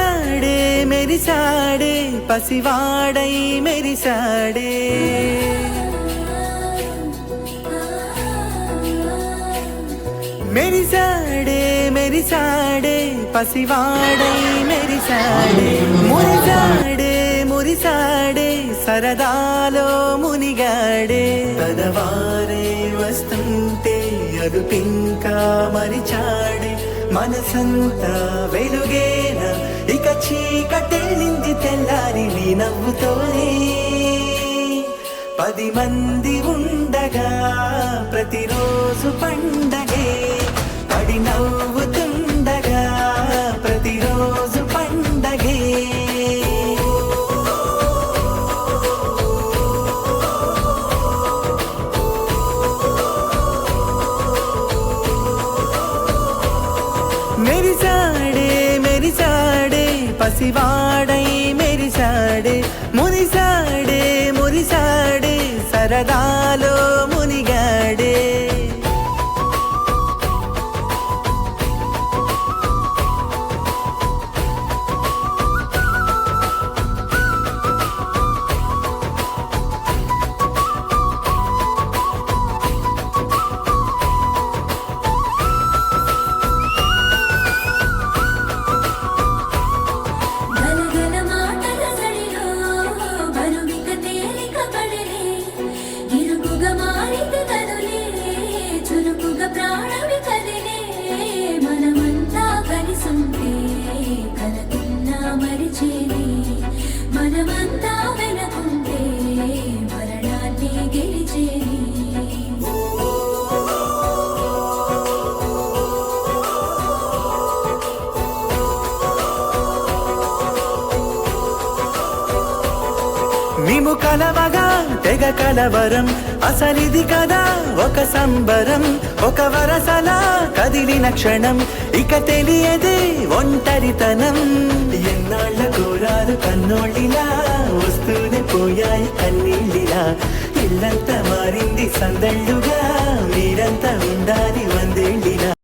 మెరిసాడే మెరిసాడే పసివాడై మెరిసాడే మెరిసాడే మెరిసాడే పసివాడై మెరిసాడే మురిసాడే మురిసాడే సరదాలో మునిగాడే తనవారే వస్తుంటే అరుపింకా మరిచాడే మనసంతా వెలుగేన ఇక చీకటెళ్ళింది తెల్లారి నీ నవ్వుతోనే 10 మంది ఉండగా ప్రతిరోజు పండగే పడి నవ్వుతుండగా ప్రతిరోజు పండగే మెరిసాడే మెరిసాడే పసివాడై మెరిసాడే మురిసాడే మురిసాడే సరదాలో మునిగాడే మనమంతా వెనకుంటే మరణాన్ని గెలిచేది మేము కలవగా తెగ కలవరం అసలిది కదా ఒక సంబరం ఒక వరసలా కదిలిన క్షణం ఇక తెలియదే ఒంటరితనం ఎన్నాళ్ళ కోరాలు కన్నోళ్ళిలా వస్తూనే పోయాయి కన్నీళ్ళిలా ఇల్లంతా మారింది సందళ్ళుగా